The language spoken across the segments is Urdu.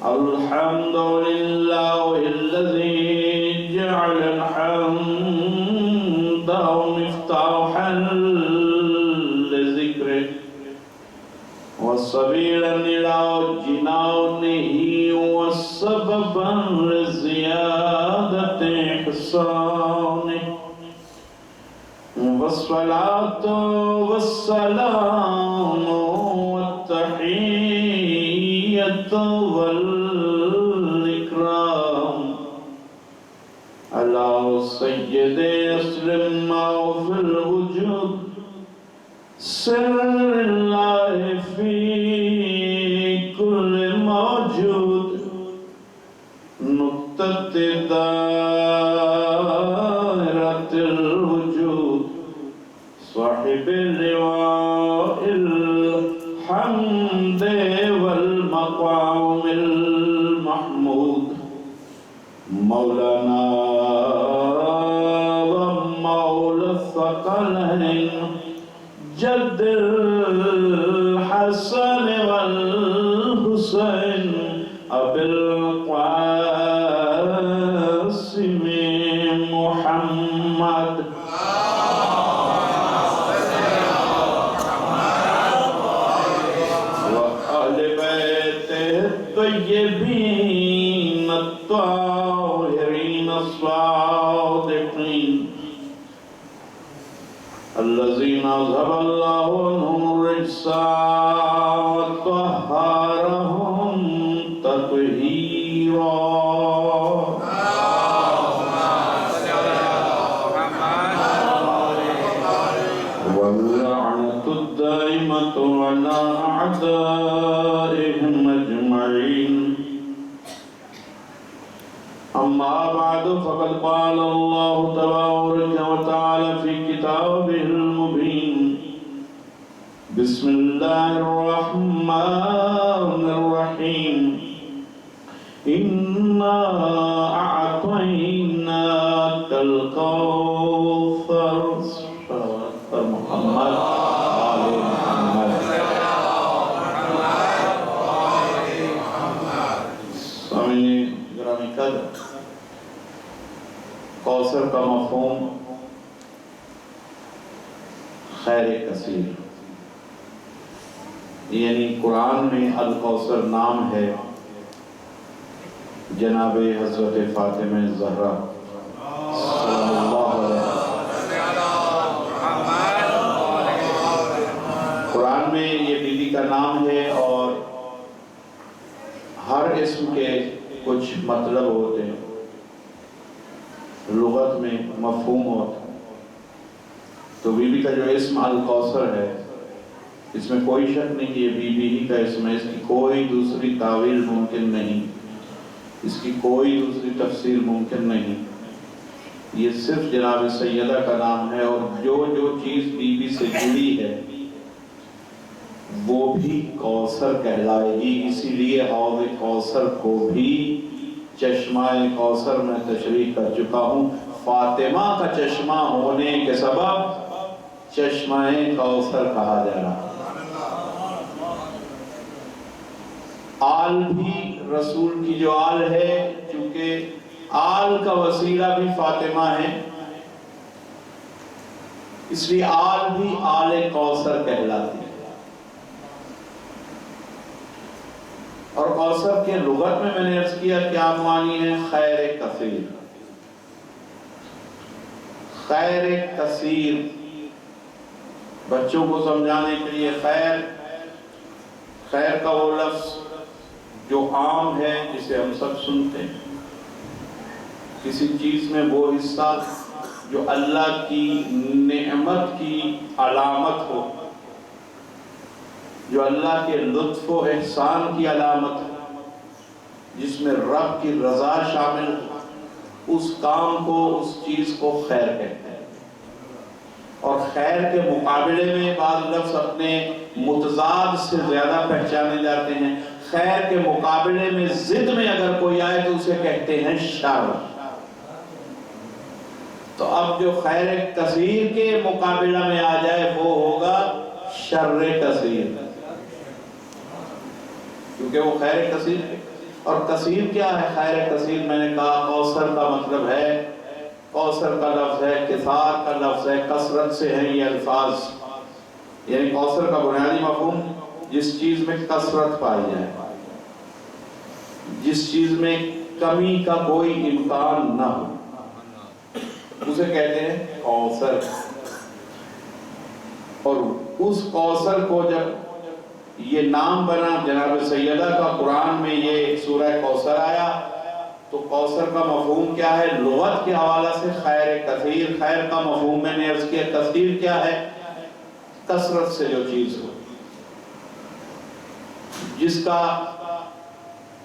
الحمد لله الذي جعل الحمد مفتاحا لذكره وسبيلا إلى جنانه وسببا لزيادة إحسانه والصلاة والسلام والتحية والإكرام على سيد أسلم في الوجود سر الله في كل موجود نقطة دائرة الوجود صاحب اللواء الحمد والمقام المحمود مولانا ومولى الثقلين جد الحسن والحسين أبي القاسم محمد وآل بيته الطيبين الطاهرين الصادقين الذين أذهب الله عنهم الرجس وطهرهم تطهيرا واللعنة الدائمة على أعدائهم أجمعين أما بعد فقد قال الله تبارك وتعالى في كتابه المبين بسم الله الرحمن الرحيم إنا أعطيناك الكوثر محمد آل محمد سامعین گرامی قدر کوثر کا مفہوم خیر کثیر، یعنی قرآن میں الکوثر نام ہے جناب حضرت فاطمہ زہرا صلی اللہ علیہ وسلم۔ قرآن میں یہ بیوی کا نام ہے اور ہر اسم کے کچھ مطلب ہوتے ہیں، لغت میں مفہوم ہوتا ہے۔ تو بی بی کا جو اسم الکوثر ہے، اس میں کوئی شک نہیں کہ یہ بی بی ہی کا اسم ہے، اس کی کوئی دوسری تعویل ممکن نہیں، اس کی کوئی دوسری تفسیر ممکن نہیں، یہ صرف جناب سیدہ کا نام ہے۔ اور جو جو چیز بی بی سے جڑی ہے وہ بھی کوثر کہلائے گی، اسی لیے حوض کوثر کو بھی چشمہ کوثر میں تشریح کر چکا ہوں۔ فاطمہ کا چشمہ ہونے کے سبب چشمہ کوثر کہا جا رہا۔ آل بھی رسول کی جو آل ہے، چونکہ آل کا وسیلہ بھی فاطمہ ہے، اس لیے آل بھی آل کوثر کہلاتی ہے۔ اور کوثر کے لغت میں نے عرض کیا کیا معنی ہے؟ خیر کثیر۔ خیر کثیر بچوں کو سمجھانے کے لیے خیر کا وہ لفظ جو عام ہے، جسے ہم سب سنتے ہیں، کسی چیز میں وہ حصہ جو اللہ کی نعمت کی علامت ہو، جو اللہ کے لطف و احسان کی علامت ہے، جس میں رب کی رضا شامل ہو، اس کام کو، اس چیز کو خیر کہتے ہیں۔ اور خیر کے مقابلے میں بعض لفظ اپنے متضاد سے زیادہ پہچانے جاتے ہیں۔ خیر کے مقابلے میں ضد میں اگر کوئی آئے تو اسے کہتے ہیں شر۔ تو اب جو خیر کثیر کے مقابلہ میں آ جائے وہ ہوگا شر کثیر، کیونکہ وہ خیر کثیر ہے۔ اور کثیر کیا ہے؟ خیر کثیر میں نے کہا کوثر کا مطلب ہے، کوثر کا لفظ ہے، کثار کا لفظ ہے، کثرت سے ہیں یہ الفاظ. یعنی کوثر کا بنیادی مفہوم جس چیز میں کثرت پائی جائے، جس چیز میں کمی کا کوئی امکان نہ ہو، اسے کہتے ہیں کوثر. اور اس کوثر کو جب یہ نام بنا جناب سیدہ کا، قرآن میں یہ سورہ کوثر آیا، تو کوثر کا مفہوم کیا ہے؟ لغت کے حوالہ سے خیر کثیر. خیر کا مفہوم میں نے عرض کیا، کثیر کیا ہے؟ کثرت سے جو چیز ہو، جس کا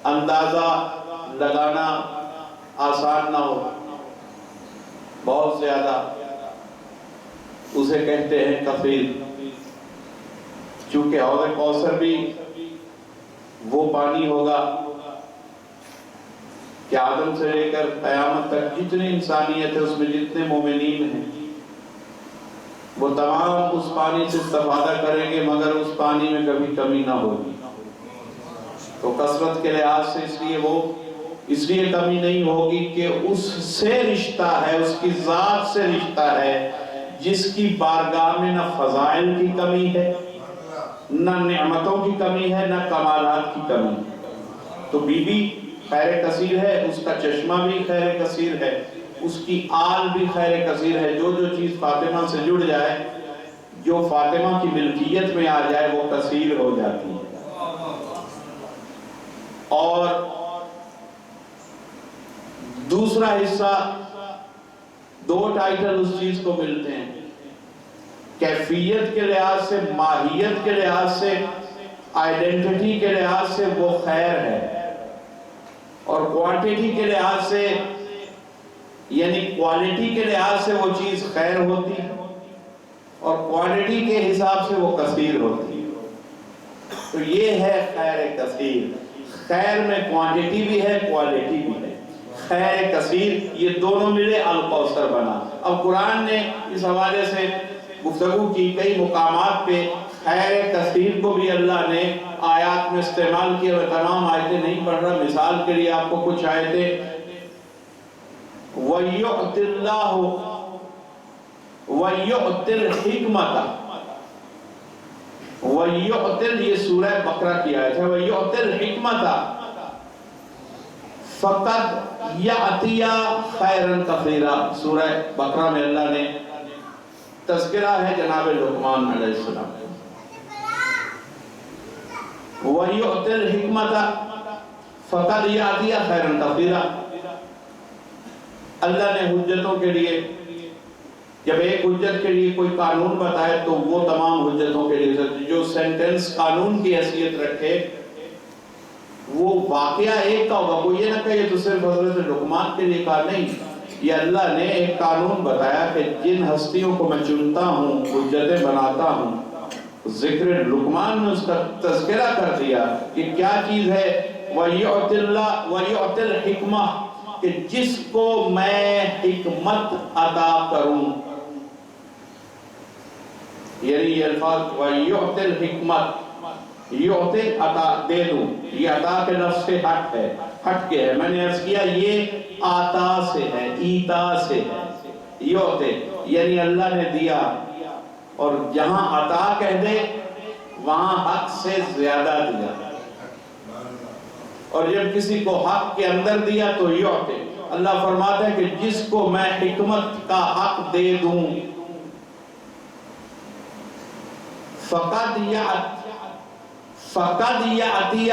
اندازہ لگانا آسان نہ ہو، بہت زیادہ، اسے کہتے ہیں کثیر. چونکہ حوض کوثر بھی وہ پانی ہوگا کہ آدم سے لے کر قیامت تک جتنی انسانیت ہے، اس میں جتنے مومنین ہیں، وہ تمام اس پانی سے استفادہ کریں گے، مگر اس پانی میں کبھی کمی نہ ہوگی. تو کثرت کے لحاظ سے اس لیے کمی نہیں ہوگی کہ اس سے رشتہ ہے، اس کی ذات سے رشتہ ہے، جس کی بارگاہ میں نہ فضائل کی کمی ہے، نہ نعمتوں کی کمی ہے، نہ کمالات کی کمی ہے. تو بی بی خیر کثیر ہے، اس کا چشمہ بھی خیر کثیر ہے، اس کی آل بھی خیر کثیر ہے. جو چیز فاطمہ سے جڑ جائے، جو فاطمہ کی ملکیت میں آ جائے، وہ کثیر ہو جاتی ہے. اور دوسرا حصہ، دو ٹائٹل اس چیز کو ملتے ہیں، کیفیت کے لحاظ سے، ماہیت کے لحاظ سے، آئیڈینٹی کے لحاظ سے وہ خیر ہے، اور کوانٹیٹی کے لحاظ سے یعنی کوالٹی کے لحاظ سے وہ چیز خیر ہوتی ہے، اور کوانٹیٹی کے حساب سے وہ کثیر ہوتی ہے. تو یہ ہے خیر کثیر. خیر میں کوانٹیٹی بھی ہے، کوالٹی بھی ہے. خیر کثیر یہ دونوں ملے الکوثر بنا. اب قرآن نے اس حوالے سے گفتگو کی، کئی مقامات پہ خیر کثیر کو بھی اللہ نے آیات میں استعمال کیا. میں تمام آیتیں نہیں پڑھ رہا، مثال کے لیے آپ کو کچھ آیتیں. وَيُعْتِ اللَّهُ وَيُعْتِ الْحِكْمَةَ، وَيُعْتِ، یہ سورہ بقرہ کی آیت ہے. وَيُعْتِ الْحِكْمَةَ فَقَدْ يَعْتِيَ خَيْرًا كَثِيرًا. سورہ بقرہ میں اللہ نے تذکرہ ہے جناب لقمان علیہ السلام. وَيُعْتِ الْحِكْمَةَ فَقَدْ يَعْتِيَ خَيْرًا كَثِيرًا. اللہ نے حجتوں کے لیے، جب ایک حجت کے لیے کوئی قانون بتائے تو وہ تمام حجتوں کے لیے، جو سینٹنس قانون کی حیثیت رکھے وہ واقعہ ایک کا ہوگا. وہ یہ نہ کہ یہ تو صرف حضرت لقمان کے لیے کہا، نہیں، یہ اللہ نے ایک قانون بتایا کہ جن ہستیوں کو میں چنتا ہوں، حجتیں بناتا ہوں. ذکر لقمان نے اس کا تذکرہ کر دیا کہ کیا چیز ہے. وَيُعْتِ الْحِكْمَةَ، کہ جس کو میں حکمت عطا کروں. یعنی یہ الفاظ وَيُعْتِ الْحِكْمَةَ، یعطِ عطا، دے دوں، یہ عطا کے لفظ سے ہٹ کے ہے. میں نے عرض کیا یہ عطا سے ہے، ایتا سے ہے. یعطِ یعنی اللہ نے دیا، اور جہاں عطا کہہ دے وہاں حق سے زیادہ دیا. اور جب کسی کو حق کے اندر دیا تو یعطِ. اللہ فرماتا ہے کہ جس کو میں حکمت کا حق دے دوں، فقد یعطی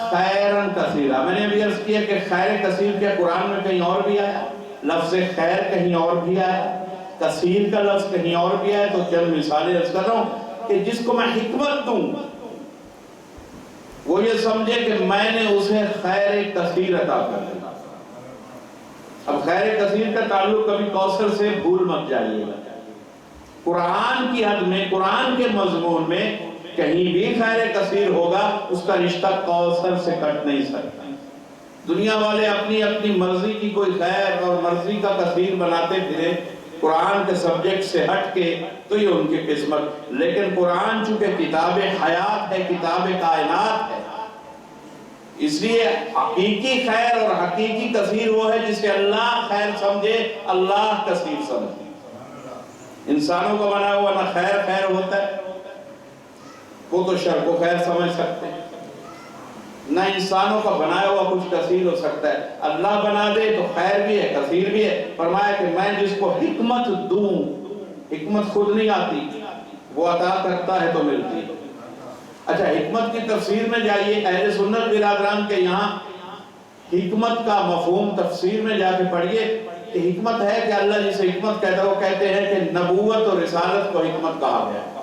خیرًا کثیرا. میں نے ابھی عرض کیا کہ خیر کثیر کیا قرآن میں کہیں اور بھی آیا، لفظ خیر کہیں اور بھی آیا، کثیر کا لفظ کہیں اور بھی آیا. تو چند مثالیں عرض کر رہا ہوں کہ جس کو میں حکمت دوں، وہ یہ سمجھے کہ میں نے اسے خیر کثیر عطا کر دیا. اب خیر کثیر کا تعلق کبھی کوثر سے بھول مت جائیے گا. قرآن کی حد میں، قرآن کے مضمون میں کہیں بھی خیر کثیر ہوگا، اس کا رشتہ کوثر سے کٹ نہیں سکتا. دنیا والے اپنی اپنی مرضی کی کوئی خیر اور مرضی کا کثیر بناتے پھرے قرآن کے سبجیکٹ سے ہٹ کے، تو یہ ان کی قسمت. لیکن قرآن چونکہ کتاب حیات ہے، کتاب کائنات ہے، اس لیے حقیقی خیر اور حقیقی کثیر وہ ہے جسے اللہ خیر سمجھے، اللہ کثیر سمجھے۔ انسانوں کا بنا ہوا نہ خیر خیر ہوتا ہے، وہ تو شر کو خیر سمجھ سکتے ہیں، نہ انسانوں کا بنایا ہوا کچھ کثیر ہو سکتا ہے۔ اللہ بنا دے تو خیر بھی ہے کثیر بھی ہے۔ فرمایا کہ میں جس کو حکمت دوں، حکمت خود نہیں آتی، وہ عطا کرتا ہے تو ملتی ہے۔ اچھا، حکمت کی تفسیر میں جائیے، اہل سنت برادران کے یہاں حکمت کا مفہوم تفسیر میں جا کے پڑھیے کہ حکمت ہے کہ اللہ جسے حکمت کہتا ہے وہ کہتے ہیں کہ نبوت اور رسالت کو حکمت کہا گیا ہے،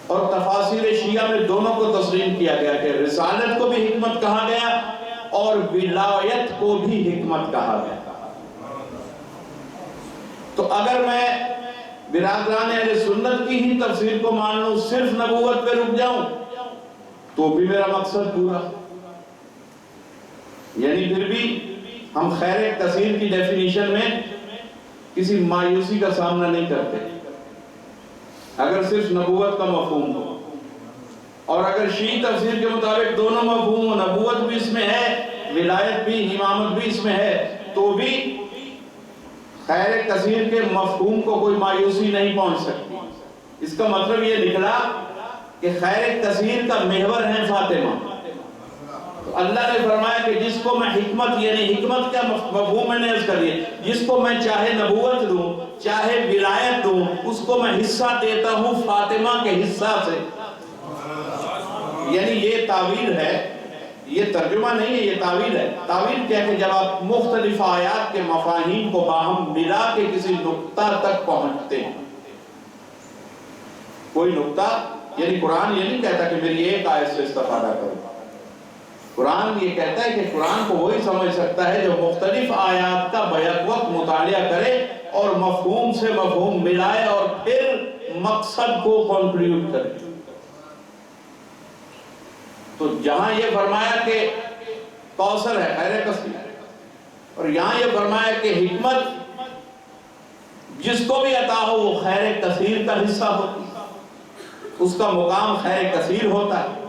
اور تفاسیر شیعہ میں دونوں کو تسلیم کیا گیا کہ رسالت کو بھی حکمت کہا گیا اور ولایت کو بھی حکمت کہا گیا۔ تو اگر میں برادران اہل سنت کی ہی تفسیر کو مان لوں، صرف نبوت پہ رک جاؤں، تو بھی میرا مقصد پورا، یعنی پھر بھی ہم خیر کثیر کی ڈیفینیشن میں کسی مایوسی کا سامنا نہیں کرتے اگر صرف نبوت کا مفہوم ہو، اور اگر شیعی تفسیر کے مطابق دونوں مفہوم ہو، نبوت بھی اس میں ہے، ولایت بھی، امامت بھی اس میں ہے، تو بھی خیر کثیر کے مفہوم کو کوئی مایوسی نہیں پہنچ سکتی۔ اس کا مطلب یہ نکلا کہ خیر کثیر کا محور ہے فاطمہ۔ تو اللہ نے فرمایا کہ جس کو میں حکمت، یعنی حکمت کا مفہوم میں نے عرض کر دیا، جس کو میں چاہے نبوت دوں چاہے ولایت دوں، اس کو میں حصہ دیتا ہوں فاطمہ کے حصہ سے۔ یعنی یہ تعویل ہے، یہ ترجمہ نہیں ہے، یہ تعویل ہے۔ تعویل کیا کہ جب آپ مختلف آیات کے مفاہیم کو باہم ملا کے کسی نقطہ تک پہنچتے ہیں، کوئی نقطہ، یعنی قرآن یہ نہیں کہتا کہ میری ایک آیت سے استفادہ کرو، قرآن یہ کہتا ہے کہ قرآن کو وہی سمجھ سکتا ہے جو مختلف آیات کا بیک وقت مطالعہ کرے اور مفہوم سے مفہوم ملائے اور پھر مقصد کو کنکلیوڈ کرے۔ تو جہاں یہ فرمایا کہ کوثر ہے خیر کثیر، اور یہاں یہ فرمایا کہ حکمت جس کو بھی عطا ہو وہ خیر کثیر کا حصہ ہوتی ہے، اس کا مقام خیر کثیر ہوتا ہے۔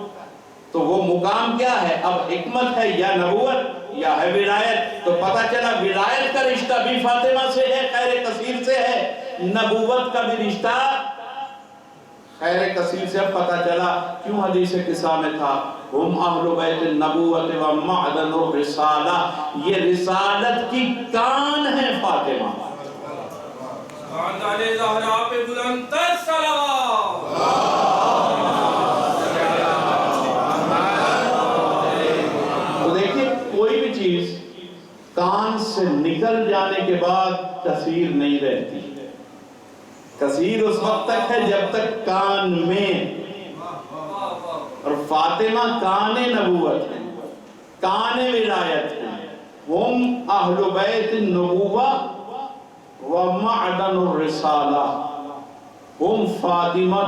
تو وہ مقام کیا ہے؟ اب حکمت ہے یا نبوت یا ہے ولایت؟ تو پتہ چلا ولایت کا رشتہ بھی فاطمہ سے ہے، خیر کثیر سے ہے، نبوت کا بھی رشتہ خیر کثیر سے۔ اب پتہ چلا کیوں حدیث قصہ میں تھا ہم اہل بیت النبوت و معدن الرسالہ، یہ رسالت کی کان ہے فاطمہ۔ خاندان زہرا پہ بلند تر صلوات۔ تو دیکھیے کوئی بھی چیز کان سے نکل جانے کے بعد کثیر نہیں رہتی، کثیر اس وقت تک ہے جب تک کان میں، اور فاطمہ کان نبوت ہے، کان ولایت ہے۔ ہم اہل بیت النبوہ و معدن الرسالہ، ہم فاطمہ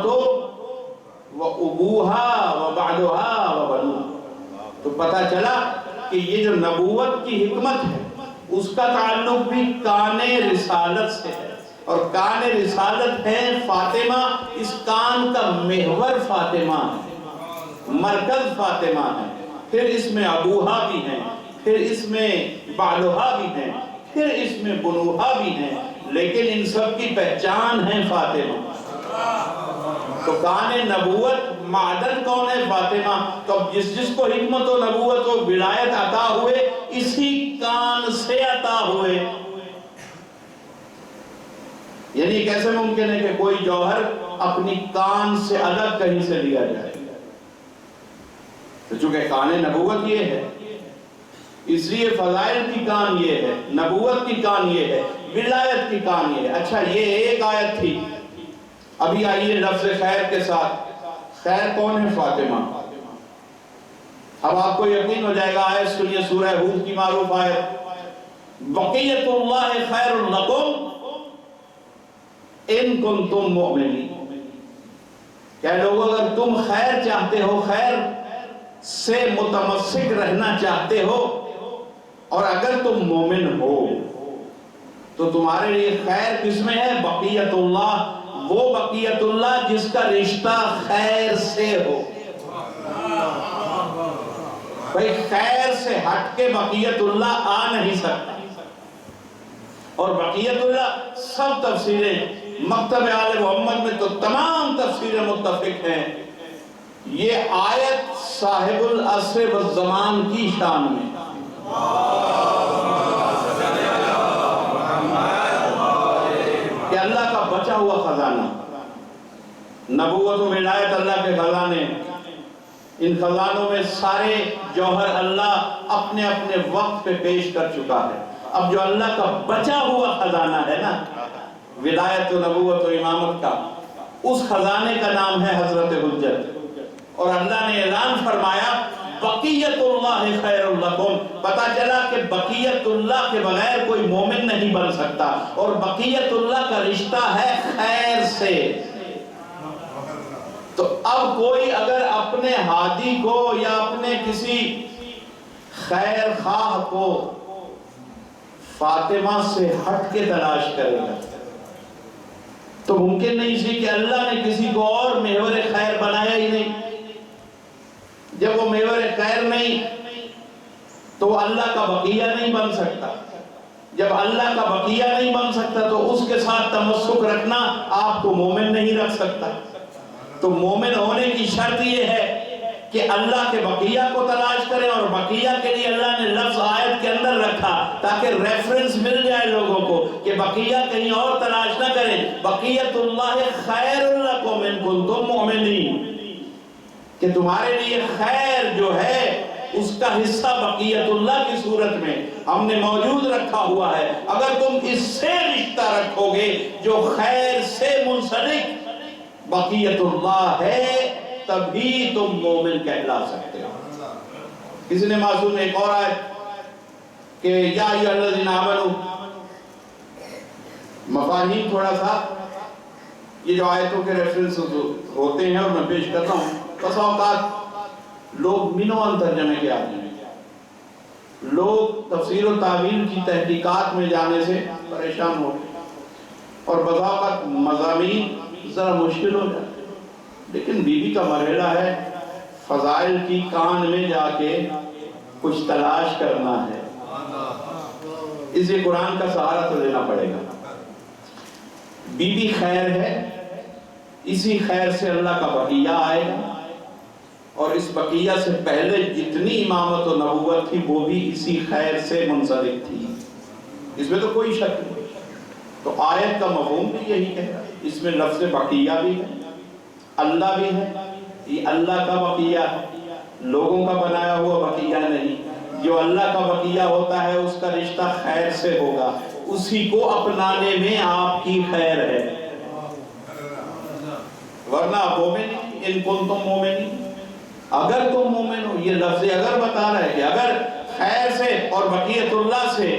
و ابوہا و بعدہا و بنوہا۔ تو پتہ چلا کہ یہ جو نبوت کی حکمت ہے اس کا تعلق بھی کان رسالت سے ہے، اور کان رسالت ہے فاطمہ، اس کان کا محور فاطمہ ہے، مرکز فاطمہ ہے، پھر اس میں ابوہا بھی ہیں، پھر اس میں بعدہا بھی ہیں، پھر اس میں بنوہا بھی ہیں، لیکن ان سب کی پہچان ہے فاطمہ۔ تو کان نبوت معدن کون ہے؟ فاطمہ۔ تو جس کو حکمت و نبوت و ولایت عطا ہوئے اسی کان سے عطا ہوئے۔ یعنی کیسے ممکن ہے کہ کوئی جوہر اپنی کان سے الگ کہیں سے لیا جائے؟ تو چونکہ کان نبوت یہ ہے، اس لیے فضائل کی کان یہ ہے، نبوت کی کان یہ ہے، ولایت کی کان یہ ہے۔ اچھا، یہ ایک آیت تھی۔ ابھی آئیے لفظ خیر کے ساتھ، خیر کون ہے؟ فاطمہ۔ اب آپ کو یقین ہو جائے گا، آیت سنیے، سورہ ہود کی معروف آیت، بقیت اللہ خیر لکم ان کنتم مؤمنین۔ کیا لوگوں، اگر تم خیر چاہتے ہو، خیر سے متمسک رہنا چاہتے ہو، اور اگر تم مومن ہو تو تمہارے لیے خیر کس میں ہے؟ بقیت اللہ، وہ بقیت اللہ جس کا رشتہ خیر سے ہو۔ بھائی خیر سے ہٹ کے بقیت اللہ آ نہیں سکتا. اور بقیت اللہ سب تفسیریں مکتب آل محمد میں تو تمام تفسیریں متفق ہیں، یہ آیت صاحب العصر والزمان کی شان میں. کہ اللہ کا بچا ہوا خزانہ، نبوت و ولایت اللہ کے خزانے، ان خزانوں میں سارے جوہر اللہ اپنے اپنے وقت پہ پیش کر چکا ہے. اب جو اللہ کا بچا ہوا خزانہ ہے نا، ولایت و نبوت و امامت کا، اس خزانے کا نام ہے حضرت حجت. اور اللہ نے اعلان فرمایا بقیت اللہ خیر لکم. پتا چلا کہ بقیت اللہ کے بغیر کوئی مومن نہیں بن سکتا، اور بقیت اللہ کا رشتہ ہے خیر سے. تو اب کوئی اگر اپنے ہادی کو یا اپنے کسی خیر خواہ کو فاطمہ سے ہٹ کے تلاش کرے گا تو ممکن نہیں سی کہ اللہ نے کسی کو اور محور خیر بنایا ہی نہیں. جب وہ محور خیر نہیں تو وہ اللہ کا بقیہ نہیں بن سکتا. جب اللہ کا بقیہ نہیں بن سکتا تو اس کے ساتھ تمسک رکھنا آپ کو مومن نہیں رکھ سکتا. تو مومن ہونے کی شرط یہ ہے کہ اللہ کے بقیہ کو تلاش کریں، اور بقیہ کے لیے اللہ نے لفظ آیت کے اندر رکھا تاکہ ریفرنس مل جائے لوگوں کو کہ بقیہ کہیں اور تلاش نہ کریں. بقیت اللہ خیر لکم ان کنتم مؤمنین، کہ تمہارے لیے خیر جو ہے اس کا حصہ بقیت اللہ کی صورت میں ہم نے موجود رکھا ہوا ہے. اگر تم اس سے رشتہ رکھو گے جو خیر سے منسلک بقیت اللہ ہے تبھی تم مومن کہلا سکتے ہو. کسی نے معصوم نے ایک اور آیت کہ یا ایھا الذین آمنوا، مفاہیم تھوڑا سا یہ جو آیتوں کے ریفرنس ہوتے ہیں اور میں پیش کرتا ہوں. بس اوقات لوگ منوان ترجمے کے آدمی ہیں، لوگ تفسیر و تعویل کی تحقیقات میں جانے سے پریشان ہوتے ہیں اور بعض اوقات مضامین ذرا مشکل ہو جاتے ہیں. لیکن بی بی کا مرحلہ ہے فضائل کی کان میں جا کے کچھ تلاش کرنا ہے. اس لیے قرآن کا سہارا تو لینا پڑے گا. بی بی خیر ہے، اسی خیر سے اللہ کا بقیہ آئے گا، اور اس بقیہ سے پہلے جتنی امامت و نبوت تھی وہ بھی اسی خیر سے منسلک تھی. اس میں تو کوئی شک نہیں. تو آیت کا مفہوم بھی یہی ہے، اس میں لفظ بقیہ بھی ہے، اللہ بھی ہے. یہ اللہ کا بقیہ ہے، لوگوں کا بنایا ہوا بقیہ نہیں. جو اللہ کا بقیہ ہوتا ہے اس کا رشتہ خیر سے ہوگا، اسی کو اپنانے میں آپ کی خیر ہے. ورنہ مومن ان کنتم مومنین، اگر تم مومن ہو، یہ لفظ اگر بتا رہا ہے کہ اگر خیر سے اور بقیت اللہ سے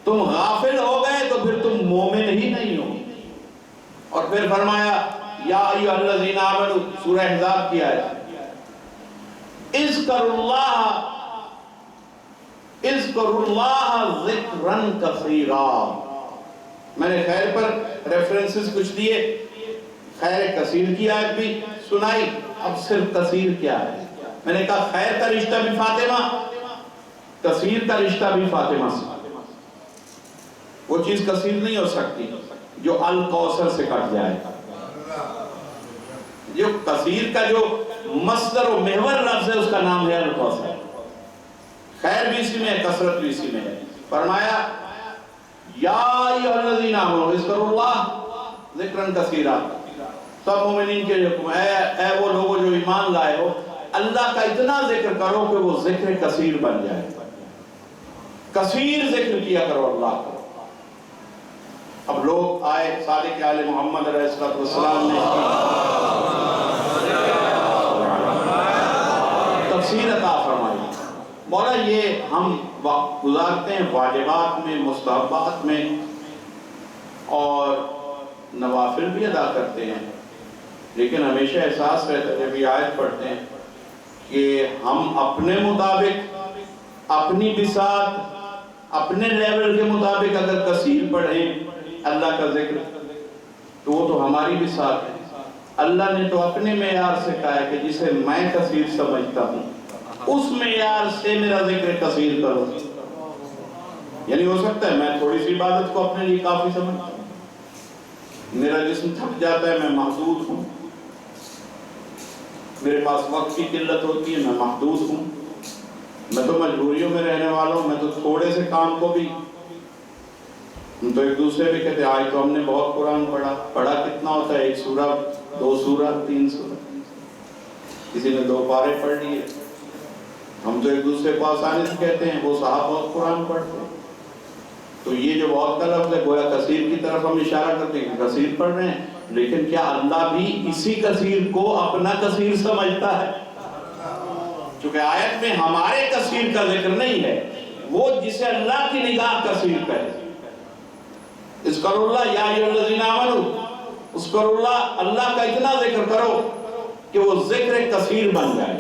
تم غافل ہو گئے تو پھر تم مومن ہی نہیں ہو. اور پھر فرمایا یا ایھا الذین آمنوا، سورہ احزاب کی آیت، اذکروا اللہ ذکرا کثیرا. میں نے خیر پر ریفرنسز کچھ دیے، خیر کثیر کی آیت بھی سنائی. اب صرف کثیر کیا ہے؟ میں نے کہا خیر کا رشتہ بھی فاطمہ، کثیر کا رشتہ بھی فاطمہ سے. وہ چیز کثیر نہیں ہو سکتی جو الکوثر سے کٹ جائے. جو کثیر کا جو مصدر و محور لفظ ہے اس کا نام ہے الکوثر. خیر بھی اسی میں ہے، کثرت بھی اسی میں ہے. فرمایا یا ایھا الذین آمنوا اذکروا اللہ ذکرا کثیرا. سب مومنین کے حکم اے وہ لوگوں جو ایمان لائے ہو، اللہ کا اتنا ذکر کرو کہ وہ ذکر کثیر بن جائے. کثیر ذکر کیا کرو اللہ کا. اب لوگ آئے صادق آل محمد علیہ السلام نے تفسیر عطا فرمائی. مولا یہ ہم وقت گزارتے ہیں واجبات میں، مستحبات میں، اور نوافل بھی ادا کرتے ہیں، لیکن ہمیشہ احساس رہتا ہے جب یہ آیت پڑھتے ہیں کہ ہم اپنے مطابق، اپنی بساط، اپنے لیول کے مطابق اگر کثیر پڑھیں اللہ کا ذکر تو وہ تو ہماری بساط ہے. اللہ نے تو اپنے معیار سے کہا ہے کہ جسے میں کثیر سمجھتا ہوں اس معیار سے میرا ذکر کثیر کرو. یعنی ہو سکتا ہے میں تھوڑی سی عبادت کو اپنے لیے کافی سمجھتا ہوں، میرا جسم تھک جاتا ہے، میں محدود ہوں، میرے پاس وقت کی قلت ہوتی ہے، میں محدود ہوں، میں تو مجبوریوں میں رہنے والا ہوں، میں تو تھوڑے سے کام کو بھی، ہم تو ایک دوسرے بھی کہتے ہیں آج تو ہم نے بہت قرآن پڑھا کتنا ہوتا ہے، 1 سورہ 2 سورہ 3 سورہ، کسی نے 2 پارے پڑھ لیے. ہم تو ایک دوسرے کو آسانی سے کہتے ہیں وہ صاحب بہت قرآن پڑھتے ہیں. تو یہ جو بہت کا لفظ ہے گویا کثیر کی طرف ہم اشارہ کرتے ہیں کہ کثیر پڑھ رہے ہیں، لیکن کیا اللہ بھی اسی کثیر کو اپنا کثیر سمجھتا ہے؟ چونکہ آیت میں ہمارے کثیر کا ذکر نہیں ہے، وہ جسے اللہ کی نگاہ کثیر کہے. اذکروا اللہ یا ایھا الذین آمنوا، اذکروا اللہ، اللہ کا اتنا ذکر کرو کہ وہ ذکر کثیر بن جائے.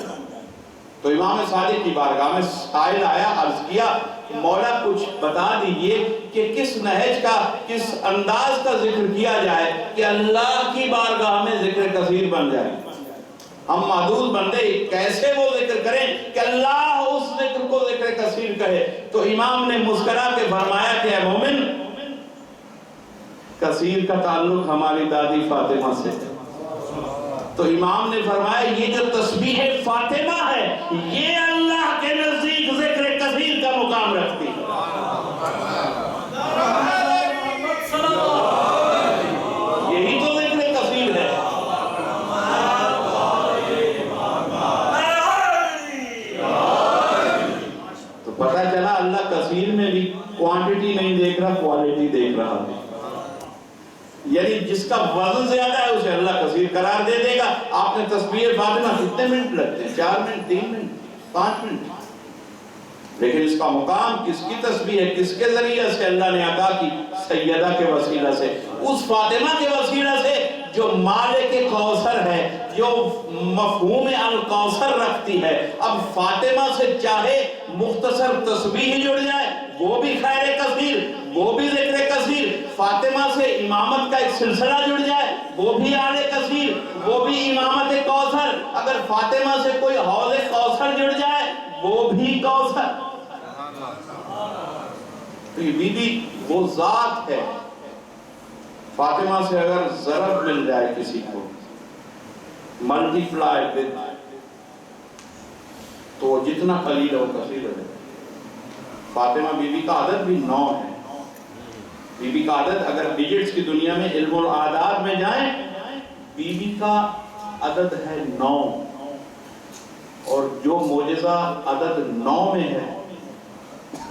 تو امام صادق کی بارگاہ میں سائل آیا، عرض کیا مولا کچھ بتا دیجئے کہ کس نہج کا، کس انداز کا ذکر کیا جائے کہ اللہ کی بارگاہ میں ذکر کثیر بن جائے. ہم محدود بندے کیسے وہ ذکر کریں کہ اللہ اس ذکر کو ذکر کثیر کہے؟ تو امام نے مسکرا کے فرمایا کہ اے مومن، کثیر کا تعلق ہماری دادی فاطمہ سے ہے. تو امام نے فرمایا یہ جو تسبیح فاطمہ ہے یہ اللہ کے نزدیک ذکر کثیر کا مقام رکھتی ہے. یہی تو ذکر کثیر ہے. تو پتہ چلا اللہ کثیر میں بھی کوانٹٹی نہیں دیکھ رہا، کوالٹی دیکھ رہا ہے. یعنی جس کا وزن زیادہ ہے اسے اللہ کثیر قرار دے دے گا. آپ نے تسبیح فاطمہ کتنے منٹ لگتے ہیں؟ 4 منٹ، 3 منٹ، 5 منٹ. لیکن اس کا مقام کس کی تسبیح ہے، کس کے ذریعے سے اللہ نے عطا کی؟ سیدہ کے وسیلہ سے، اس فاطمہ کے وسیلہ سے جو مالک کوثر ہے، جو مفہوم الکوثر رکھتی ہے. اب فاطمہ سے چاہے مختصر تسبیح جڑ جائے وہ بھی خیر کثیر، وہ بھی ذکر کثیر. فاطمہ سے امامت کا ایک سلسلہ جڑ جائے وہ بھی آل کثیر، وہ بھی امامت کوثر. اگر فاطمہ سے کوئی حوض کوثر جڑ جائے وہ بھی کوثر. تو یہ بی بی وہ ذات ہے. فاطمہ سے اگر ضرب مل جائے کسی کو ملٹی پلائی ود، تو جتنا قلیل ہے وہ کثیر ہے. فاطمہ بی بی کا عدد بھی 9 ہے. بی بی کا عدد اگر ڈیجٹس کی دنیا میں علم الاعداد میں جائیں، بی بی کا عدد ہے 9. اور جو معجزہ عدد 9 میں ہے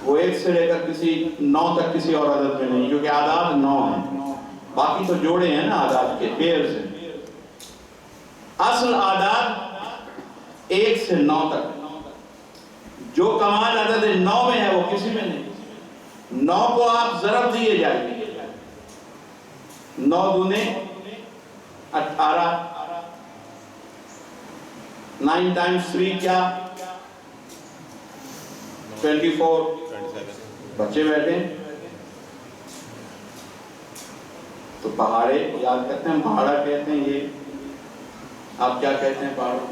وہ 1 سے لے کر کسی 9 تک کسی اور عدد میں نہیں، کیونکہ اعداد 9 ہیں. باقی تو جوڑے ہیں نا اعداد کے، پیئرز ہیں. اصل اعداد 1 سے 9 تک. جو کمال عدد 9 میں ہے وہ کسی میں نہیں. 9 کو آپ ضرب دیے جائیں گے، 9 دونے 18، 9 times 3 کیا؟ 24. بچے بیٹھے تو پہاڑے یاد کرتے ہیں، پہاڑا کہتے ہیں. یہ آپ کیا کہتے ہیں پہاڑوں کو؟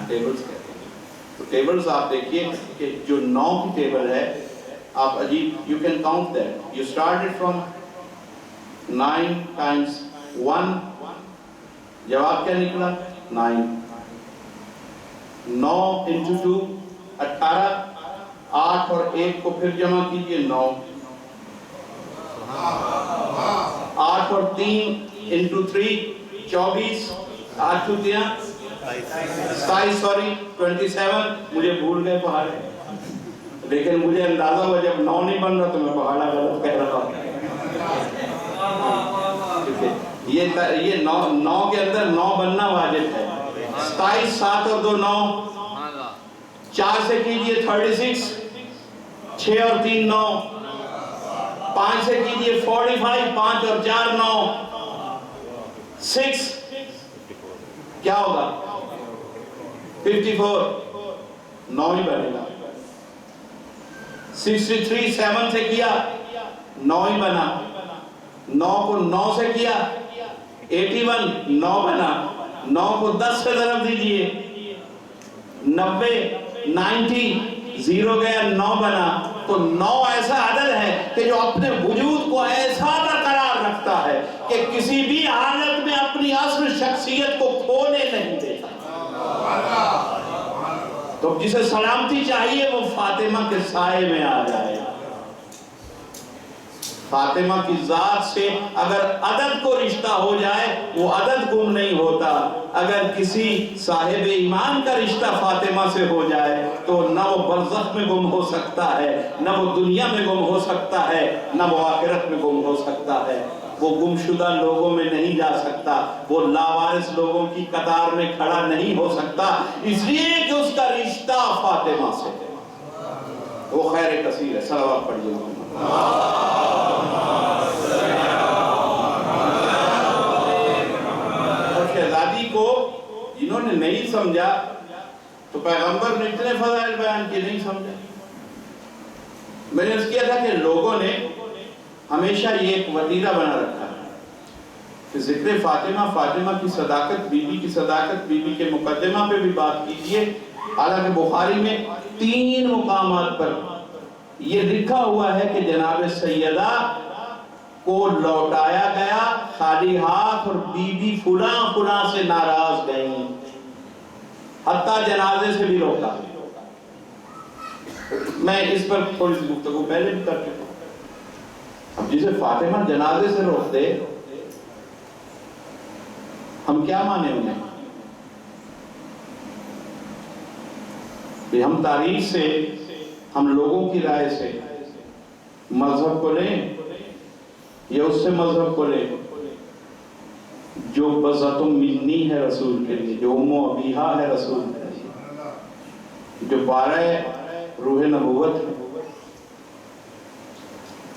ٹیبلز کہتے ہیں. تو ٹیبلز آپ دیکھیے کہ جو 9 کی ٹیبل ہے آپ عجیب، you can count that. You started from 9 times 1. جواب کیا نکلا؟ 9. 9 into 2 18. 8 اور 1 کو پھر جمع کیجئے 9. 8 اور 3 into 3 24. 8 2 27 سوری 27. مجھے بھول گئے پہاڑے، لیکن مجھے اندازہ ہوا جب 9 نہیں بن رہا تو میں پہاڑا غلط کہہ رہا ہوں. یہ 9 کے اندر 9 بننا واجب ہے. 27 7 اور 2 9. 4 سے کیجئے 36. 6 اور 3 9. 5 سے کیجئے 45. 5 اور 4 9. 6 کیا ہوگا؟ 54. 9 ہی بنے گا. 63 7 سے کیا 9 ہی بنا. 9 کو 9 سے کیا 81 9 بنا. 9 کو 10 سے ضرب دیجئے 90 0 گیا 9 بنا، تو 9 ایسا عدد ہے کہ جو اپنے وجود کو ایسا برقرار رکھتا ہے کہ کسی بھی حالت میں اپنی اصل شخصیت کو کھونے نہیں دیتا۔ تو جسے سلامتی چاہیے وہ فاطمہ کے سائے میں آ جائے۔ فاطمہ کی ذات سے اگر عدد کو رشتہ ہو جائے وہ عدد گم نہیں ہوتا۔ اگر کسی صاحب ایمان کا رشتہ فاطمہ سے ہو جائے تو نہ وہ برزخ میں گم ہو سکتا ہے، نہ وہ دنیا میں گم ہو سکتا ہے، نہ وہ آخرت میں گم ہو سکتا ہے۔ وہ گمشدہ لوگوں میں نہیں جا سکتا، وہ لاوارث لوگوں کی قطار میں کھڑا نہیں ہو سکتا، اس لیے کہ اس کا رشتہ فاطمہ سے ہے۔ وہ خیر کثیر ہے۔ صلوات پڑھیے محمد۔ اور شہزادی کو جنہوں نے نہیں سمجھا تو پیغمبر نے اتنے فضائل بیان کیے، نہیں سمجھا۔ میں نے اس کیا تھا کہ لوگوں نے ہمیشہ یہ ایک وتیرہ بنا رکھا ہے کہ ذکر فاطمہ، فاطمہ کی صداقت، بی بی کی صداقت، بی بی کے مقدمہ پہ بھی بات کیجئے۔ حالانکہ بخاری میں 3 مقامات پر یہ لکھا ہوا ہے کہ جناب سیدہ کو لوٹایا گیا خالی ہاتھ اور بی بی فلاں فلاں سے ناراض گئیں، حتیٰ جنازے سے بھی روکا۔ میں اس پر تھوڑی سی گفتگو پہلے بھی کر چکا ہوں۔ اب جسے فاطمہ جنازے سے روک دے ہم کیا مانے انہیں؟ کہ ہم تاریخ سے، ہم لوگوں کی رائے سے مذہب کو لیں یا اس سے مذہب کو لیں جو بذات منی ہے رسول کے لیے، جو ام و ابیہا ہے رسول کے لیے، جو بارہ روح نبوت ہے۔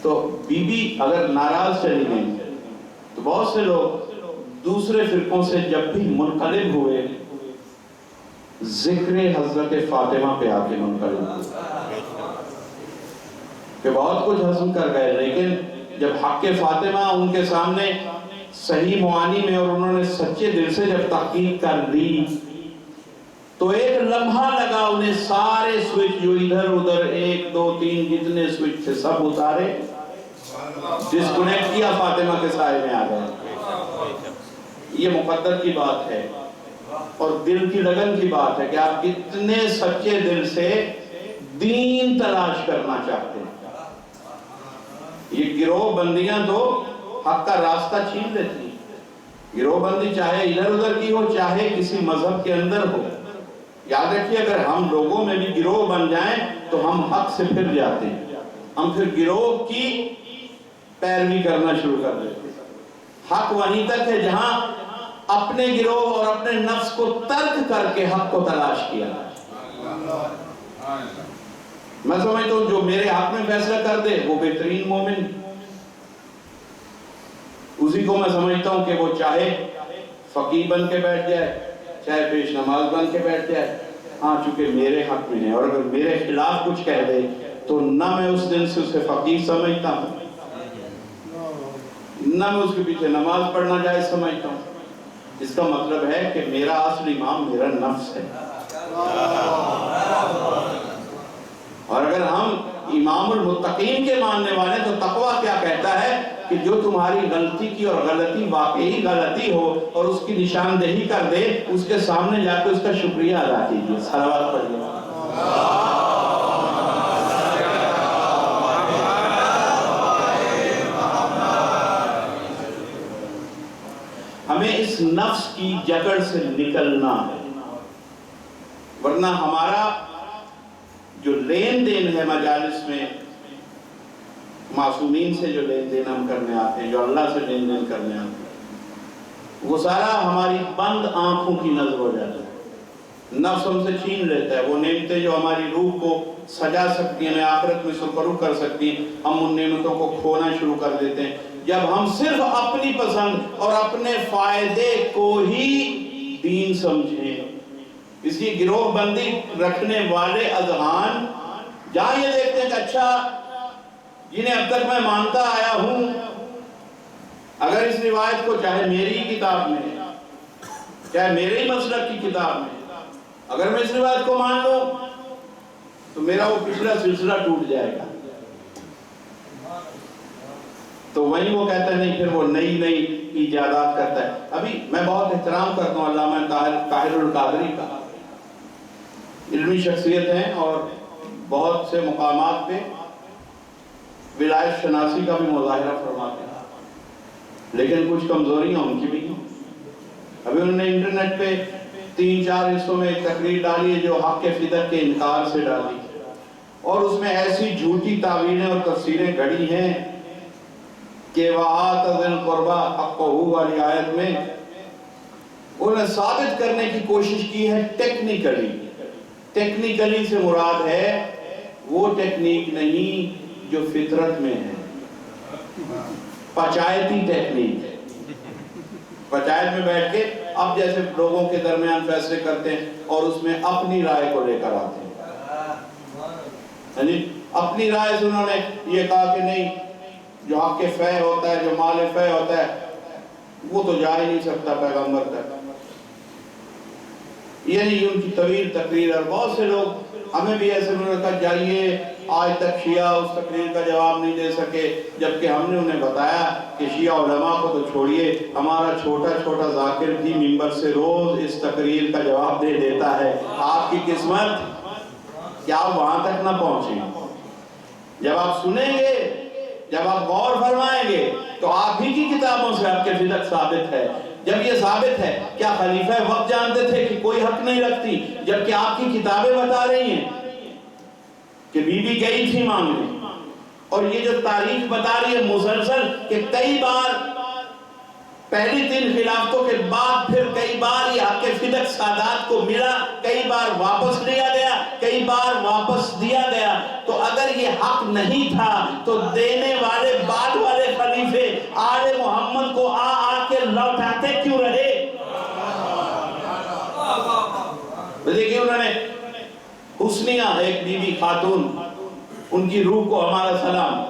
تو بی بی اگر ناراض چلی گئی تو بہت سے لوگ دوسرے فرقوں سے جب بھی منقلب ہوئے ذکر حضرت فاطمہ پہ آ کے منقلب ہوئے کہ بہت کچھ ہضم کر گئے، لیکن جب حق فاطمہ ان کے سامنے صحیح معانی میں اور انہوں نے سچے دل سے جب تحقیق کر لی تو ایک لمحہ لگا انہیں سارے سوئچ جو ادھر ادھر 1 2 3 جتنے سوئچ تھے سب اتارے، ڈسکنیکٹ کیا، فاطمہ کے سائے میں آ گئے۔ یہ مقدر کی بات ہے اور دل کی لگن کی بات ہے کہ آپ کتنے سچے دل سے دین تلاش کرنا چاہتے ہیں۔ یہ گروہ بندیاں تو حق کا راستہ چھین لیتی ہیں۔ گروہ بندی چاہے ادھر ادھر کی ہو چاہے کسی مذہب کے اندر ہو، یاد رکھیے اگر ہم لوگوں میں بھی گروہ بن جائیں تو ہم حق سے پھر جاتے ہیں، ہم پھر گروہ کی پیروی کرنا شروع کر دیتے ہیں۔ حق وہیں تک ہے جہاں اپنے گروہ اور اپنے نفس کو ترک کر کے حق کو تلاش کیا۔ میں سمجھتا ہوں جو میرے حق میں فیصلہ کر دے وہ بہترین مومن، اسی کو میں سمجھتا ہوں کہ وہ چاہے فقیہ بن کے بیٹھ جائے چاہے پیش نماز بن کے بیٹھ جائے، ہاں چونکہ میرے حق میں ہے، اور اگر میرے خلاف کچھ کہہ دے تو نہ میں اس دن سے اسے فقیہ سمجھتا ہوں، نہ میں اس کے پیچھے نماز پڑھنا جائز سمجھتا ہوں۔ اس کا مطلب ہے کہ میرا اصل امام میرا نفس ہے۔ اور اگر ہم امام المتقین کے ماننے والے تو تقویٰ کیا کہتا ہے کہ جو تمہاری غلطی کی اور غلطی واقعی غلطی ہو اور اس کی نشاندہی کر دے، اس کے سامنے جا کے اس کا شکریہ ادا کیجیے۔ صلوات پڑھیے۔ ہمیں اس نفس کی جکڑ سے نکلنا ہے، ورنہ ہمارا جو لین دین ہے مجالس میں معصومین سے جو لین دین ہم کرنے آتے ہیں، جو اللہ سے لین دین کرنے آتے ہیں، وہ سارا ہماری بند آنکھوں کی نظر ہو جاتا ہے۔ نفس ہم سے چھین لیتا ہے وہ نعمتیں جو ہماری روح کو سجا سکتی ہیں، آخرت میں سرخرو کر سکتی ہیں، ہم ان نعمتوں کو کھونا شروع کر دیتے ہیں جب ہم صرف اپنی پسند اور اپنے فائدے کو ہی دین سمجھیں۔ اس کی گروہ بندی رکھنے والے اذہان جہاں یہ دیکھتے ہیں کہ اچھا جنہیں اب تک میں مانتا آیا ہوں، اگر اس روایت کو چاہے میری کتاب میں چاہے میرے ہی مسلک کی کتاب میں اگر میں اس روایت کو مان لوں تو میرا وہ پچھلا سلسلہ ٹوٹ جائے گا. تو وہیں وہ کہتا ہے نہیں، پھر وہ نئی نئی ایجادات کرتا ہے. ابھی میں بہت احترام کرتا ہوں علامہ طاہر القادری کا، علمی شخصیت ہیں اور بہت سے مقامات پہ ولایت شناسی کا بھی مظاہرہ فرماتے ہیں، لیکن کچھ کمزوریاں ان کی بھی ہیں. ابھی انہوں نے انٹرنیٹ پہ 3-4 حصوں میں ایک تقریر ڈالی ہے جو حق کے فدق کے انکار سے ڈالی، اور اس میں ایسی جھوٹی تعویلیں اور تفسیریں گھڑی ہیں کہ وَآتَ ذِی الْقُرْبَىٰ حَقَّهُ والی آیت میں انہوں نے ثابت کرنے کی کوشش کی ہے ٹیکنیکلی سے مراد ہے وہ ٹیکنیک نہیں جو فطرت میں ہے، پچایتی ٹیکنیک ہے. پچایت میں بیٹھ کے اب جیسے لوگوں کے درمیان فیصلے کرتے ہیں اور اس میں اپنی رائے کو لے کر آتے ہیں. اپنی رائے سے انہوں نے یہ کہا کہ نہیں، جو حق کے فے ہوتا ہے، جو مال فے ہوتا ہے، وہ تو جا ہی نہیں سکتا پیغمبر تک. یعنی ان کی طویل تقریر. اور بہت سے لوگ ہمیں بھی ایسے انہوں نے کہا جائیے، آج تک شیعہ اس تقریر کا جواب نہیں دے سکے، جبکہ ہم نے انہیں بتایا کہ شیعہ علماء کو تو چھوڑیے، ہمارا چھوٹا ذاکر بھی منبر سے روز اس تقریر کا جواب دے دیتا ہے. آپ کی قسمت کہ آپ وہاں تک نہ پہنچیں. جب آپ سنیں گے، جب آپ غور فرمائیں گے تو آپ ہی کی کتابوں سے آپ کے فدق ثابت ہے. جب یہ ثابت ہے، کیا خلیفہ وقت جانتے تھے کہ کوئی حق نہیں رکھتی، جبکہ آپ کی کتابیں بتا رہی ہیں کہ بی بی گئی تھی مانگنے. اور یہ جو تاریخ بتا رہی ہے مسلسل کہ کئی بار پہلی 3 خلافتوں کے بعد پھر کئی بار یہ حق کے فدق سادات کو ملا، کئی بار واپس لیا گیا، کئی بار واپس دیا گیا. تو اگر یہ حق نہیں تھا تو دینے والے بعد والے خلیفے آل محمد کو آ کے لوٹاتے کیوں رہے؟ دیکھیں انہوں نے حسنیہ، ایک بی بی خاتون، ان کی روح کو ہمارا سلام،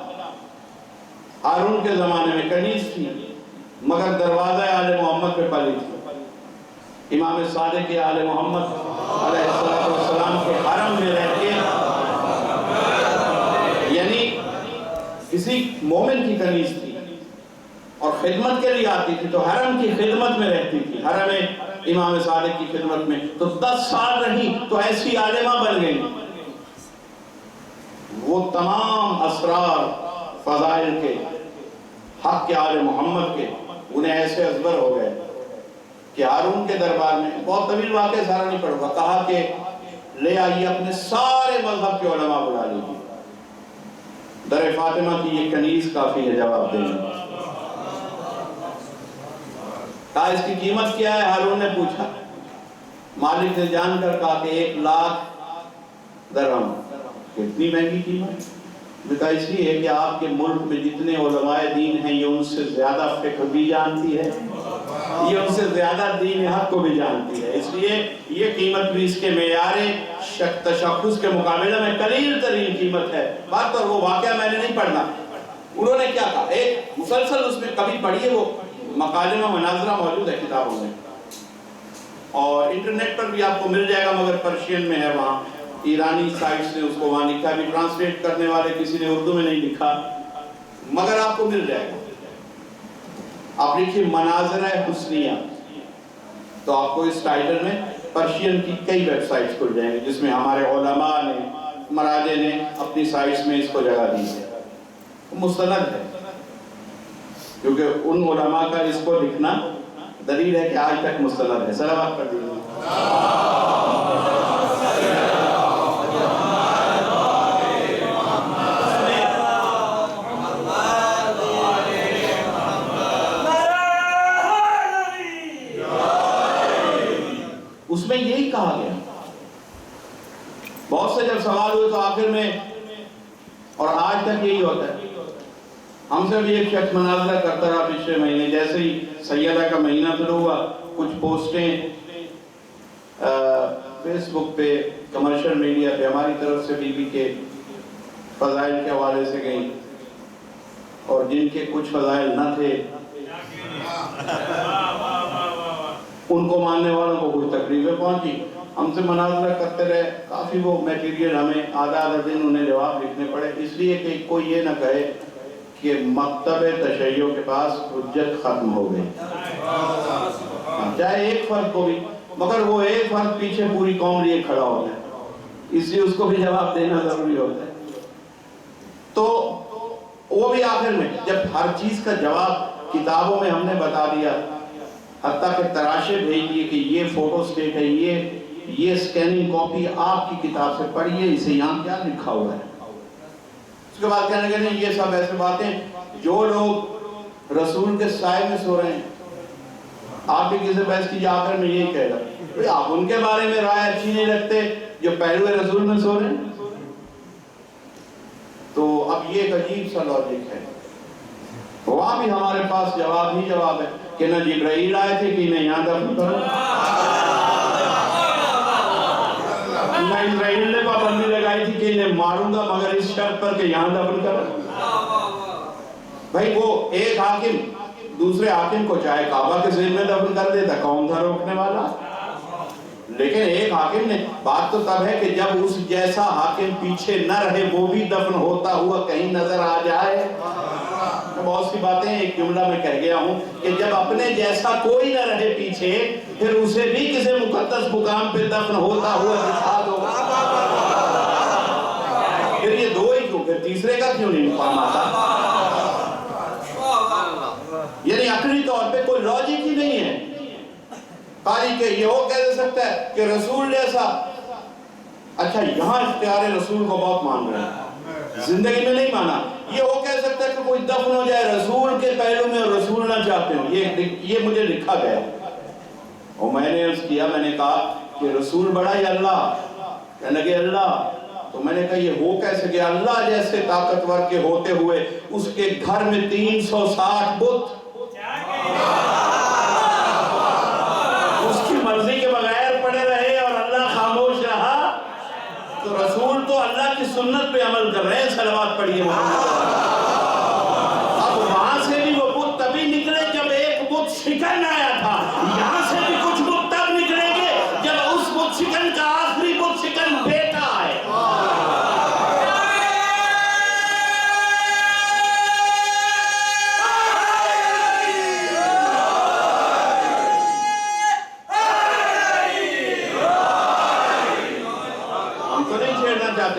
ہارون کے زمانے میں کنیز تھی مگر دروازہ آل محمد پہ پلی تھی. امام صادق آل محمد علیہ السلام کے حرم میں رہ کے، یعنی کسی مومن کی کنیز تھی اور خدمت کے لیے آتی تھی تو حرم کی خدمت میں رہتی تھی، حرم امام صادق کی خدمت میں. تو 10 سال رہی تو ایسی عالمہ بن گئی. وہ تمام اسرار فضائل کے، حق کے آل محمد کے، انہیں ایسے ازبر ہو گئے کہ ہارون کے دربار میں، بہت طویل واقعہ سارا نہیں پڑھوں گا، کہا کہ لے آئیے اپنے سارے مذہب کے علماء بلا لیجیے، در فاطمہ کی یہ کنیز کافی ہے جواب دینے. کہا اس کی قیمت کیا ہے؟ ہارون نے پوچھا. مالک نے جان کر کہا کہ 1 لاکھ درہم. کتنی مہنگی قیمت؟ کہا اس لیے ہے کہ آپ کے ملک میں جتنے علماء دین ہیں یہ ان سے زیادہ فقہ بھی جانتی ہے، یہ ان سے زیادہ دین حق کو بھی جانتی ہے، اس لیے یہ قیمت بھی اس کے معیار تشخص کے مقابلے میں قلیل ترین قیمت ہے. بات اور وہ واقعہ میں نے نہیں پڑھنا. انہوں نے کیا کہا، ایک مسلسل اس میں کبھی پڑھیے، وہ مکالمہ مناظرہ موجود ہے کتابوں میں اور انٹرنیٹ پر بھی آپ کو مل جائے گا، مگر پرشین میں ہے. وہاں ایرانی سائٹس نے اس کو وہاں لکھا، بھی ٹرانسلیٹ کرنے والے کسی نے اردو میں نہیں لکھا، مگر آپ کو مل جائے گا. آپ لکھیے مناظرہ حسنیہ تو آپ کو اس ٹائٹل میں پرشین کی کئی ویب سائٹس کھل جائیں گے جس میں ہمارے علماء نے، مراجع نے اپنی سائٹس میں اس کو جگہ دی ہے. مستند ہے کیونکہ ان علماء کا اس کو لکھنا دلیل ہے کہ آج تک مستند ہے. صلوات پڑھ دیجیے. اس میں یہی کہا گیا. بہت سے جب سوال ہوئے تو آخر میں، اور آج تک یہی ہوتا ہے، ہم سے بھی ایک شخص مناظرہ کرتا رہا پچھلے مہینے، جیسے ہی سیدہ کا مہینہ شروع ہوا کچھ پوسٹیں فیس بک پہ، کمرشل میڈیا پہ ہماری طرف سے بی بی کے فضائل کے حوالے سے گئیں، اور جن کے کچھ فضائل نہ تھے ان کو ماننے والوں کو کچھ تکلیفیں پہنچی. ہم سے مناظرہ کرتے رہے، کافی وہ میٹیریل ہمیں آدھا دن انہیں جواب لکھنے پڑے، اس لیے کہ کوئی یہ نہ کہے کہ مکتب تشیع کے پاس حجت ختم ہو گئی، چاہے ایک فرد کو بھی، مگر وہ ایک فرد پیچھے پوری قوم لیے کھڑا ہوتا ہے، اس لیے اس کو بھی جواب دینا ضروری ہوتا ہے۔ تو وہ بھی آخر میں جب ہر چیز کا جواب کتابوں میں ہم نے بتا دیا، حتیٰ کہ تراشے بھیج دیے کہ یہ فوٹو سٹیٹ ہے، یہ سکیننگ کاپی آپ کی کتاب سے پڑھیے، اسے یہاں کیا لکھا ہوا ہے۔ اس کے بعد کہنے لگے یہ سب ایسے باتیں، جو لوگ رسول کے سائے میں سو رہے ہیں، آپ بھی کسی بحث کی آخر میں یہی کہہ رہا، آپ ان کے بارے میں رائے اچھی نہیں رکھتے جو پہلو رسول میں سو رہے ہیں۔ تو اب یہ ایک عجیب سا لاجک ہے، وہاں بھی ہمارے پاس جواب ہی جواب ہے کہ نہ جبرائیل آئے تھے کہ نہ یہاں دفن کرو، نہ اسرائیل نے پابندی لگائی تھی کہ انہیں ماروں گا مگر اس شرط پر کہ یہاں دفن کرو۔ بھائی وہ ایک حاکم دوسرے حاکم کو چاہے کعبہ کے ذمہ میں دفن کر دیتا، کون تھا روکنے والا؟ لیکن ایک حاکم نے، بات تو تب ہے کہ جب اس جیسا حاکم پیچھے نہ رہے، وہ بھی دفن ہوتا ہوا کہیں نظر آ جائے۔ میں بہت سی باتیں ایک جملہ میں کہہ گیا ہوں کہ جب اپنے جیسا کوئی نہ رہے پیچھے، پھر اسے بھی کسی مقدس مقام پہ دفن ہوتا ہوا دکھا دو۔ پھر یہ دو ہی کیوں، پھر تیسرے کا کیوں نہیں مقام آتا؟ یعنی عقلی طور پہ کوئی لاجک ہی نہیں ہے۔ تاریخ کہ یہ وہ کہہ سکتا ہے کہ رسول جیسا، اچھا یہاں اختیار رسول کو بہت مان رہے ہیں، زندگی میں نہیں مانا۔ یہ وہ کہہ سکتا ہے کہ کوئی دفن ہو جائے رسول کے پہلو میں اور رسول نہ چاہتے ہوں، یہ مجھے لکھا گیا۔ اور میں نے عرض کیا، میں نے کہا کہ رسول بڑا ہی اللہ، کہنے لگے اللہ، تو میں نے کہا یہ ہو کیسے کہ اللہ جیسے طاقتور کے ہوتے ہوئے اس کے گھر میں 360 بت، اس کی مرضی کے بغیر پڑے رہے اور اللہ خاموش رہا؟ تو رسول تو اللہ کی سنت پہ عمل کر رہے ہیں، صلوات پڑھیے محمد۔ اب وہاں سے بھی وہ بت تبھی نکلے جب ایک بت شکن آیا تھا، یہاں سے بھی کچھ بت تب نکلیں گے جب اس بت شکن کا آخری بت شکن بیٹا ہے۔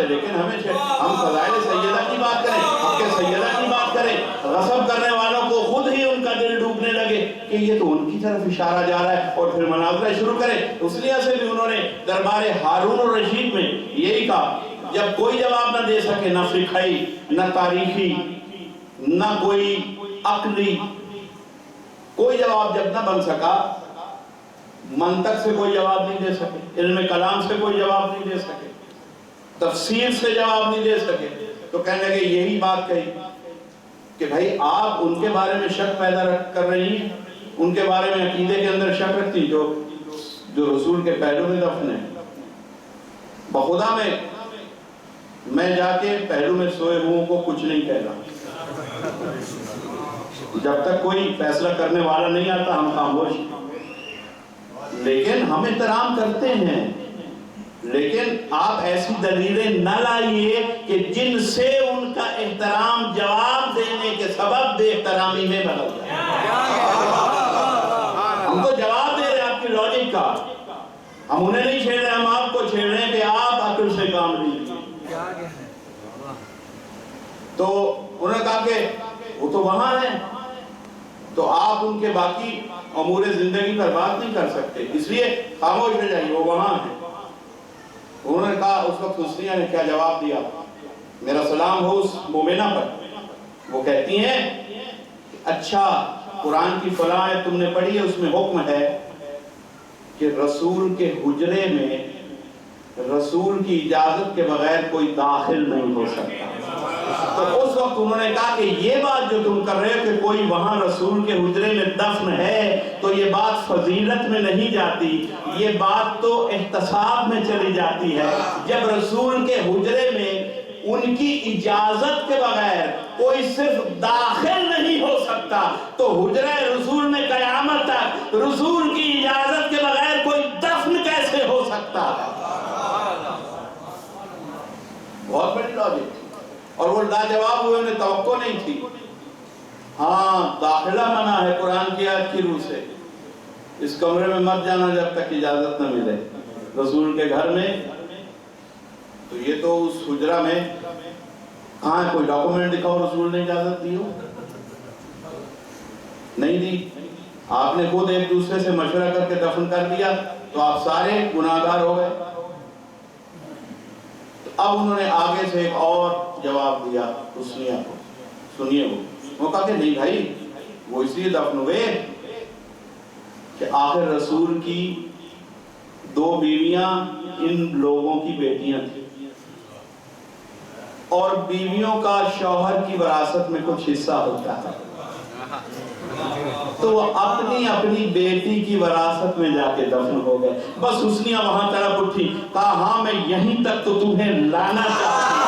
لیکن ہم فضائل سیدہ کی بات کریں، حق سیدہ کی بات کریں، غصب کرنے والوں کو خود ہی ان کا دل ڈوبنے لگے کہ یہ تو ان کی طرف اشارہ جا رہا ہے، اور پھر مناظرہ شروع کریں۔ اس لیے سے بھی انہوں نے دربار ہارون الرشید میں یہی کہا، جب کوئی جواب نہ دے سکے، نہ فقہی، نہ تاریخی، نہ کوئی عقلی، کوئی جواب جب نہ بن سکا، منطق سے کوئی جواب نہیں دے سکے، علم کلام سے کوئی جواب نہیں دے سکے، تفسیر سے جواب نہیں دے سکے، تو کہنے لگے یہی بات کہی کہ بھائی آپ ان کے بارے میں شک پیدا کر رہی ہیں، ان کے بارے میں عقیدے کے اندر شک رکھتی جو رسول کے پہلو میں دفن ہے۔ بخدا میں جا کے پہلو میں سوئے ہوں کو کچھ نہیں کہہ رہا، جب تک کوئی فیصلہ کرنے والا نہیں آتا ہم خاموش ہیں، لیکن ہم احترام کرتے ہیں، لیکن آپ ایسی دلیلیں نہ لائیے کہ جن سے ان کا احترام جواب دینے کے سبب بے احترامی میں بدل جائے۔ ہم تو جواب دے رہے ہیں آپ کی لاجک کا، ہم انہیں نہیں چھیڑ رہے، ہم آپ کو چھیڑ رہے ہیں کہ آپ عقل سے کام لیجیے۔ تو انہوں نے کہا کہ وہ تو وہاں ہیں، تو آپ ان کے باقی امور زندگی پر بات نہیں کر سکتے، اس لیے خاموش ہو جائیے، وہ وہاں ہیں۔ انہوں نے کہا، اس وقت حسنیہ نے کیا جواب دیا، میرا سلام ہو اس مومنہ پر۔ وہ کہتی ہیں اچھا قرآن کی فلاں آیت تم نے پڑھی ہے، اس میں حکم ہے کہ رسول کے حجرے میں رسول کی اجازت کے بغیر کوئی داخل نہیں ہو سکتا۔ تو اس وقت انہوں نے کہا کہ یہ بات جو تم کر رہے ہو کہ کوئی وہاں رسول کے حجرے میں دفن ہے، تو یہ بات فضیلت میں نہیں جاتی، یہ بات تو احتساب میں چلی جاتی ہے۔ جب رسول کے حجرے میں ان کی اجازت کے بغیر کوئی صرف داخل نہیں ہو سکتا، تو حجرہ رسول میں قیامت تک رسول کی اجازت کے بغیر کوئی دفن کیسے ہو سکتا؟ بہت بڑی لاجک تھی، اور وہ لاجواب ہوئے، انہیں توقع نہیں تھی۔ ہاں داخلہ منع ہے قرآن کی آیت کی روح سے، اس کمرے میں مت جانا جب تک اجازت نہ ملے رسول کے گھر میں۔ تو یہ تو اس حجرہ میں کہاں ہے، کوئی ڈاکومنٹ دکھاؤ رسول نے اجازت دی ہو؟ نہیں دی۔ آپ نے خود ایک دوسرے سے مشورہ کر کے دفن کر دیا تو آپ سارے گناہگار ہو گئے۔ تو اب انہوں نے آگے سے ایک اور جواب دیا حسنیہ کو، سنیے وہ کہا کہ نہیں بھائی، وہ اس لیے دفن ہوئے کہ آخر رسول کی 2 بیویاں ان لوگوں کی بیٹیاں تھیں، اور بیویوں کا شوہر کی وراثت میں کچھ حصہ ہوتا ہے، تو وہ اپنی بیٹی کی وراثت میں جا کے دفن ہو گئے۔ بس حسنیہ وہاں تڑپ اٹھی، کہا ہاں میں یہیں تک تو تمہیں لانا چاہتی ہوں۔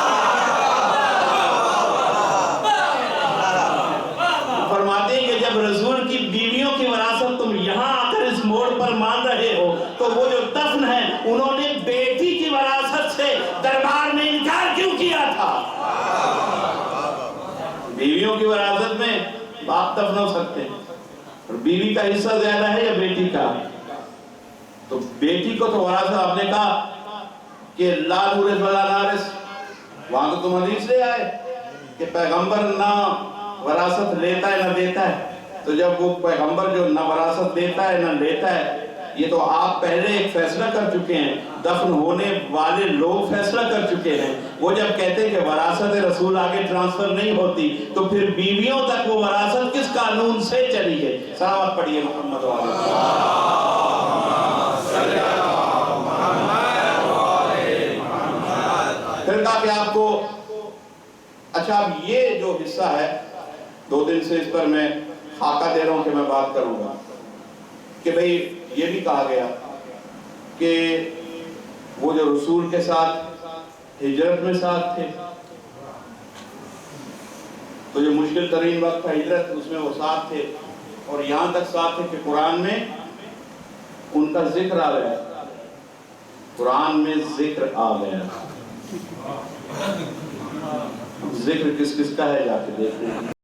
فرماتے ہیں کہ جب رسول کی بیویوں کی وراثت تم یہاں آ کر اس موڑ پر مان رہے ہو، تو وہ جو دفن ہے انہوں نے بیٹی کی وراثت سے دربار میں انکار کیوں کیا تھا؟ بیویوں کی وراثت میں باپ دفن ہو سکتے ہیں، اور بیوی کا حصہ زیادہ ہے یا بیٹی کا؟ تو بیٹی کو تو وراثت آپ نے کہا کہ لا نورث ولا نارث، وہاں تو تم حدیث لے آئے کہ پیغمبر نہ وراثت لیتا ہے نہ دیتا ہے۔ تو جب وہ پیغمبر جو نہ وراثت دیتا ہے نہ لیتا ہے، یہ تو آپ پہلے ایک فیصلہ کر چکے ہیں، دفن ہونے والے لوگ فیصلہ کر چکے ہیں۔ وہ جب کہتے ہیں کہ وراثت رسول آگے ٹرانسفر نہیں ہوتی، تو پھر بیویوں تک وہ وراثت کس قانون سے چلی ہے؟ صلوات پڑھیے محمد علیہ۔ پھر کہا کہ آپ کو اچھا اب یہ جو حصہ ہے، 2 دن سے اس پر میں خاکہ دے رہا ہوں کہ میں بات کروں گا، کہ بھئی یہ بھی کہا گیا کہ وہ جو رسول کے ساتھ ہجرت میں ساتھ تھے، تو جو مشکل ترین وقت تھا ہجرت، اس میں وہ ساتھ تھے، اور یہاں تک ساتھ تھے کہ قرآن میں ان کا ذکر آ گیا، قرآن میں ذکر آ گیا۔ ذکر کس کس کا ہے جا کے دیکھتے ہیں۔